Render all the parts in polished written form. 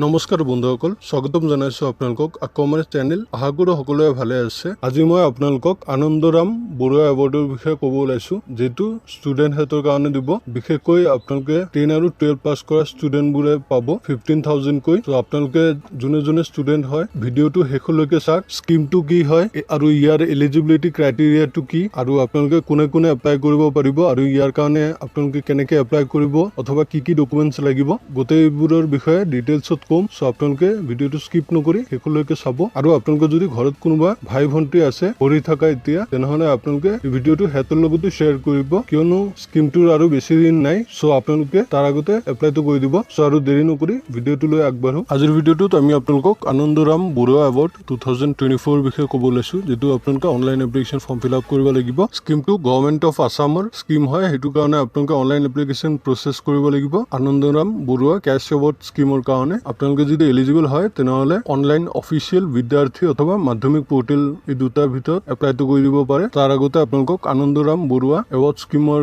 নমস্কাৰ বন্ধুসকল, স্বাগতম জনাইছো আপোনালোকক আকৌ আমাৰ চেনেল। আশা কৰোঁ সকলোৱে ভালে আছে। আজি মই আপোনালোকক আনন্দৰাম বৰুৱা এৱাৰ্ডৰ বিষয়ে ক'ব ওলাইছো, যিটো ষ্টুডেণ্ট হেতৰ কাৰণে দিব। বিশেষকৈ আপোনালোকে 10 আৰু 12 পাছ কৰা ষ্টুডেণ্টবোৰে পাব 15,000 কৈ। তো আপোনালোকে যোনে ষ্টুডেণ্ট হয় ভিডিঅ'টো শেষলৈকে চাওক। স্কিমটো কি হয় আৰু ইয়াৰ এলিজিবিলিটি ক্ৰাইটেৰিয়াটো কি, আৰু আপোনালোকে কোনে এপ্লাই কৰিব পাৰিব, আৰু ইয়াৰ কাৰণে আপোনালোকে কেনেকৈ এপ্লাই কৰিব অথবা কি ডকুমেণ্টছ লাগিব, গোটেইবোৰৰ বিষয়ে ডিটেইলছত কম। সো আপোনালোকে ভিডিঅ'টো স্কিপ নকৰি শেষলৈকে চাব। আৰু আপোনালোকৰ যদি ঘৰত কোনোবা ভাই ভণ্টি আছে পঢ়ি থকা এতিয়া, তেনেহলে আপোনালোকে ভিডিঅ'টো সিহঁতৰ লগতো শ্বেয়াৰ কৰিব, কিয়নো স্কিমটোৰ আৰু বেছি দিন নাই। সো আপোনালোকে তাৰ আগতে এপ্লাইটো কৰি দিব। সো আৰু দেৰি নকৰি ভিডিঅ'টো লৈ আগবাঢ়ো। আজিৰ ভিডিঅ'টোত আমি আপোনালোকক আনন্দৰাম বৰুৱা এৱাৰ্ড 2024 বিষয়ে ক'ব লৈছো, যিটো আপোনালোকে online application form fill up কৰিব লাগিব। স্কিমটো গভৰ্ণমেণ্ট অফ আছামৰ স্কিম হয়, সেইটো কাৰণে আপোনালোকে অনলাইন এপ্লিকেশ্যন প্ৰচেছ কৰিব লাগিব আনন্দৰাম বৰুৱা কেছ এৱাৰ্ড স্কিমৰ কাৰণে। আপোনালোকে যদি এলিজিবল হয় তেনেহলে অনলাইন অফিচিয়েল বিদ্যাৰ্থী অথবা মাধ্যমিক পৰ্টেল এই দুটাৰ ভিতৰত এপ্লাইটো কৰি দিব পাৰে। তাৰ আগতে আপোনালোকক আনন্দৰাম বৰুৱা এৱাৰ্ড স্কিমৰ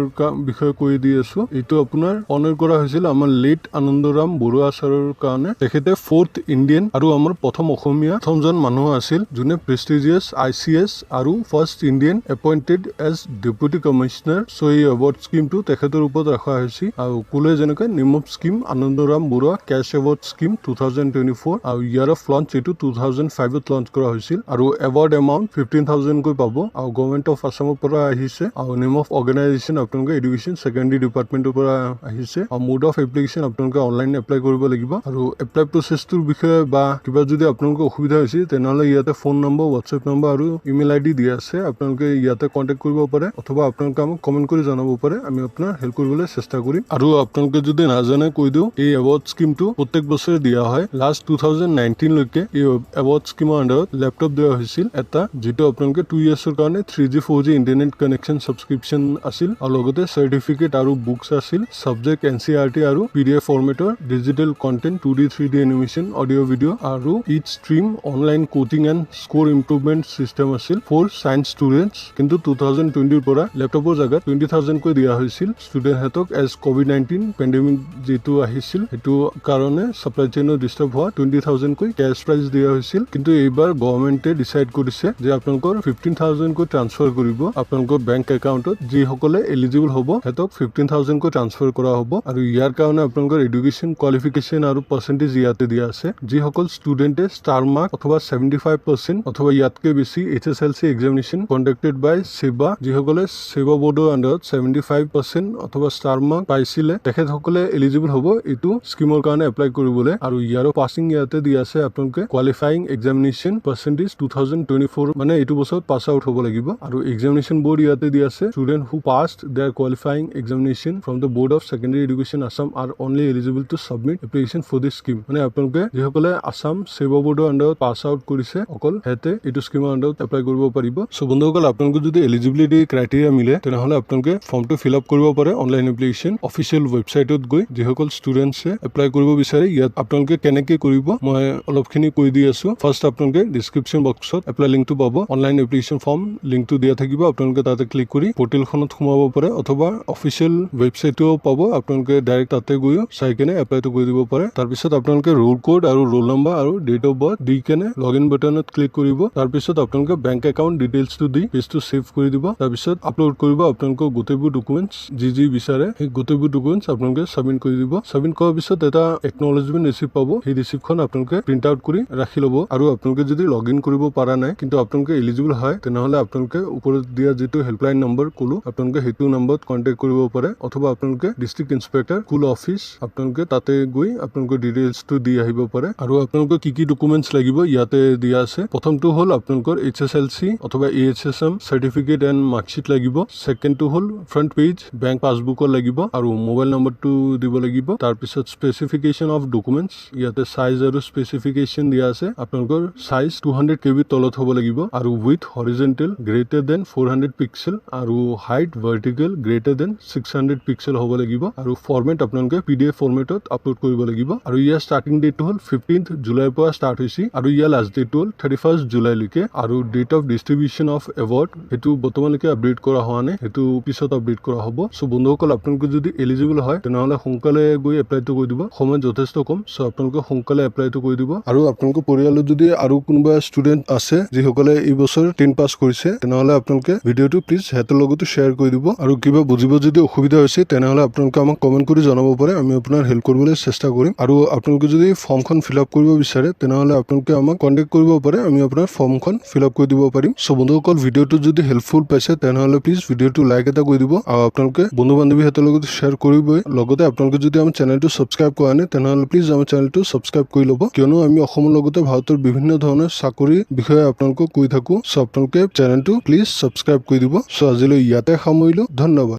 বিষয়ে কৈ দি আছো। এইটো আপোনাৰ অনাৰ কৰা হৈছিল আমাৰ লেট আনন্দৰাম বৰুৱা ছাৰৰ কাৰণে। তেখেতে 4th ইণ্ডিয়ান আৰু আমাৰ প্ৰথমজন মানুহ আছিল যোনে প্ৰেষ্টিজিয়াছ ICS আৰু first Indian appointed as deputy commissioner. So' এই এৱাৰ্ড স্কিমটো তেখেতৰ ওপৰত ৰখা হৈছে। আৰু কোলে যেনেকৈ নিমপ scheme Anandaram Barua cash award scheme 2024 আৰু ইয়াৰ অফ লঞ্চ এইটো 2005ত লঞ্চ কৰা হৈছিল। আৰু এৱাৰ্ড এমাউণ্ট 15,000 কৈ পাব। আৰু গভৰ্ণমেণ্ট অফ আছামৰ পৰা আহিছে। আৰু নেম অফ অৰ্গেনাইজেশ্যন আপোনালোকে এডুকেশ্যন ছেকেণ্ডেৰী ডিপাৰ্টমেণ্টৰ পৰা আহিছে। আৰু মোড অফ এপ্লিকেশ্যন আপোনালোকে অনলাইন এপ্লাই কৰিব লাগিব। আৰু এপ্লাই প্ৰচেছটোৰ বিষয়ে বা কিবা যদি আপোনালোকৰ অসুবিধা হৈছে তেনেহলে ইয়াতে ফোন নম্বৰ, হোৱাটছএপ নম্বৰ আৰু ইমেইল ID দিয়া আছে। আপোনালোকে ইয়াতে কণ্টেক্ট কৰিব পাৰে অথবা আপোনালোকে আমাক কমেণ্ট কৰি জনাব পাৰে। আমি আপোনাৰ হেল্প কৰিবলৈ চেষ্টা কৰিম। আৰু আপোনালোকে যদি নাজানে কৈ দিওঁ, এই এৱাৰ্ড স্কিমটো প্ৰত্যেক বছৰে দিয়া হয়। লাষ্ট 2019 লৈকে এই এৱাৰ্ড স্কিমৰ আণ্ডাৰত লেপটপ দিয়া হৈছিল এটা, যিটো আপোনালোকে 2 yearsৰ কাৰণে 3G 4G internet connection subscription আছিল। আৰু লগতে চাৰ্টিফিকেট আৰু বুকছ আছিল, ছাবজেক্ট NCERT আৰু PDF ফৰ্মেটৰ, digital content, 2D 3D animation, audio' video' আৰু ইচ stream online coaching and score improvement system আছিল ফৰ ছায়েন্স ষ্টুডেণ্টছ। কিন্তু 2020ৰ পৰা লেপটপৰ জেগাত 20,000 কৈ দিয়া হৈছিল ষ্টুডেণ্টহঁতক এজ COVID-19 পেণ্ডেমিক যিটো আহিছিল সেইটো কাৰণে ছাপ্লাই চেইনৰ ডিষ্টাৰ্ব হোৱা 20,000 কৈ কেছ প্ৰাইজ দিয়া হৈছিল। কিন্তু এইবাৰ গভৰ্ণমেণ্টে ডিচাইড কৰিছে যে আপোনালোকৰ 15,000 কৈ ট্ৰান্সফাৰ কৰিব আপোনালোকৰ বেংক একাউণ্টত। যিসকলে এলিজিবল হ'ব সিহঁতক 15,000 কৈ ট্ৰান্সফাৰ কৰা হ'ব। আৰু ইয়াৰ কাৰণে আপোনালোকৰ এডুকেশ্যন কোৱালিফিকেশ্যন আৰু পাৰ্চেণ্টেজ ইয়াতে দিয়া আছে। যিসকল ষ্টুডেণ্টে ষ্টাৰ মাৰ্ক অথবা 75% অথবা ইয়াতকৈ বেছি HSLC এক্সামিনেশ্যন কণ্ডাক্টেড বাই সেবা, যিসকলে সেবা বৰ্ডৰ আণ্ডাৰত 75% অথবা ষ্টাৰ মাৰ্ক পাইছিলে, তেখেতসকলে এলিজিবল হ'ব এইটো স্কিমৰ কাৰণে এপ্লাই কৰিবলৈ। আৰু ইয়াৰো পাছিং ইয়াতে দিয়া আছে। আপোনালোকে কোৱালিফাইং এক্সামিনেশ্যন পাৰ্চেণ্টেজ 2024 মানে এইটো বছৰত পাছ আউট হ'ব লাগিব। আৰু এক্সামিনেশ্যন বৰ্ড ইয়াতে দিয়া আছে। Student who passed their qualifying examination from the board of secondary education Assam are only eligible to submit application for this scheme. মানে আপোনালোকে যিসকলে আছাম সেৱা বৰ্ডৰ আণ্ডাৰত পাছ আউট কৰিছে অকল সিহঁতে এইটো স্কিমৰ আণ্ডাৰত এপ্লাই কৰিব পাৰিব। চ' বন্ধুসকল, আপোনালোকে যদি এলিজিবিলিটি ক্ৰাইটেৰিয়া মিলে তেনেহলে আপোনালোকে ফৰ্মটো ফিল আপ কৰিব পাৰে অনলাইন এপ্লিকেশ্যন অফিচিয়েল ৱেবছাইটত গৈ। যিসকল ষ্টুডেণ্টছে এপ্লাই কৰিব বিচাৰে ইয়াত আপোনালোকে কেনেকে কৰিব মই অলপখিনি কৈ দি আছো। ফাৰ্ষ্ট আপোনালোকে ডিছক্ৰিপশ্যন বক্সত এপ্লাই লিংকটো পাব। অনলাইন এপ্লিকেশ্যন ফৰ্ম লিংকটো দিয়া থাকিব। আপোনালোকে তাতে ক্লিক কৰি পৰ্টেলখনত সোমাব পাৰে অথবা অফিচিয়েল ৱেবছাইটো পাব। আপোনালোকে ডাইৰেক্ট তাতে গৈ চাই কেনে এপ্লাইটো কৰি দিব পাৰে। তাৰপিছত আপোনালোকে ৰোল কোড আৰু ৰোল নম্বৰ আৰু ডেট অফ বাৰ্থ দি কেনে লগ ইন বাটনত ক্লিক কৰিব। তাৰপিছত আপোনালোকে বেংক একাউণ্ট ডিটেইলছটো দি পেজটো ছেভ কৰি দিব। তাৰপিছত আপলোড কৰিব আপোনালোকৰ গোটেইবোৰ ডকুমেণ্টছ যি বিচাৰে, সেই গোটেইবোৰ ডকুমেণ্টছ আপোনালোকে ছাবমিট কৰি দিব। ছাবমিট কৰাৰ পিছত এটা একনলেজমেণ্ট ৰিচিপ্ট পাব। সেই ৰিচিপ্টখন আপোনালোকে প্ৰিণ্ট আউট কৰি ৰাখি ল'ব। আৰু আপোনালোকে যদি লগ ইন কৰিব পৰা নাই কিন্তু আপোনালোকে এলিজিবল হয় তেনেহলে আপোনালোকে ওপৰত দিয়া যিটো হেল্পলাইন নম্বৰ ক'লো আপোনালোকে সেইটো নম্বৰত কণ্টেক্ট কৰিব পাৰে। অথবা আপোনালোকে ডিষ্ট্ৰিক্ট ইন্সপেক্টৰ স্কুল অফিচ আপোনালোকে তাতে গৈ আপোনালোকৰ ডিটেইলছটো দি আহিব পাৰে। আৰু আপোনালোকৰ কি ডকুমেণ্টছ লাগিব ইয়াতে দিয়া আছে। প্ৰথমটো হ'ল আপোনালোকৰ HSLC অথবা AHSM চাৰ্টিফিকেট এণ্ড মাৰ্কশ্বিট লাগিব। ছেকেণ্ডটো হ'ল ফ্ৰণ্ট পেজ বেংক পাছবুকৰ লাগিব আৰু মোবাইল নম্বৰটো দিব লাগিব। তাৰপিছত স্পেচিফিকেশ্যন অফ ডকুমেণ্টছ ইয়াতে চাইজ আৰু স্পেচিফিকেশ্যন দিয়া আছে। আপোনালোকৰ চাইজ 200 KB তলত হ'ব লাগিব আৰু width horizontal greater than 400 pixel আৰু height vertical greater than 600 pixel হ'ব লাগিব। আৰু ফৰ্মেট আপোনালোকে PDF ফৰ্মেটত আপলোড কৰিব লাগিব। আৰু ইয়াৰ ষ্টাৰ্টিং ডেটটো হ'ল 15th জুলাইৰ পৰা ষ্টাৰ্ট হৈছে আৰু ইয়াৰ লাষ্ট ডেটটো হ'ল 31st জুলাইলৈকে। আৰু date of distribution of award সেইটো বৰ্তমানলৈকে আপডেট কৰা হোৱা নাই, সেইটো পিছত আপডেট কৰা হ'ব। চ' বন্ধুসকল, আপোনালোকে যদি এলিজিবল হয় তেনেহলে সোনকালে গৈ এপ্লাইটো কৰি দিব। সময় যথেষ্ট কম। চ' আপোনালোকে সোনকালে এপ্লাইটো কৰি দিব আৰু আপোনালোকৰ পৰিয়ালত যদি আৰু কোনোবা ষ্টুডেন্ট আছে যিসকলে এই বছৰ 10 পাছ কৰিছে তেনেহলে আপোনালোকে ভিডিঅ'টো প্লিজ হেতৰ লগতো শ্বেয়াৰ কৰি দিব আৰু কিবা বুজিব যদি অসুবিধা হৈছে তেনেহলে আপোনালোকে আমাক কমেন্ট কৰি জনাব পাৰে আমি আপোনাৰ হেল্প কৰিবলৈ চেষ্টা কৰিম আৰু আপোনালোকে যদি ফৰ্মখন ফিল আপ কৰিব বিচাৰে তেনেহলে আপোনালোকে আমাক কন্টেক্ট কৰিব পাৰে আমি আপোনাৰ ফৰ্মখন ফিল আপ কৰি দিব পাৰিম সো বন্ধুসকল ভিডিঅ'টো যদি হেল্পফুল পাইছে তেনেহলে প্লিজ ভিডিঅ'টো লাইক এটা কৰি দিব আৰু আপোনালোকে বন্ধু বান্ধৱী হেতৰ লগত শ্বেয়াৰ কৰিবই লগতে আপোনালোকে যদি আমাৰ চেনেলটো সাবস্ক্ৰাইব কৰা নাই তেনেহলে প্লিজ আমাৰ চেনেলটো সাবস্ক্ৰাইব কৰি ল'ব কিয়নো আমি অসমৰ লগতে ভাৰতৰ বিভিন্ন ধৰণৰ চাকৰি বিষয়ে আপোনালোকক কৈ থাকো সো আপোনালোকে চেনেলটো প্লিজ সাবস্ক্ৰাইব কৰি দিব সো আজিলৈ ইয়াতে সামৰিলো ধন্যবাদ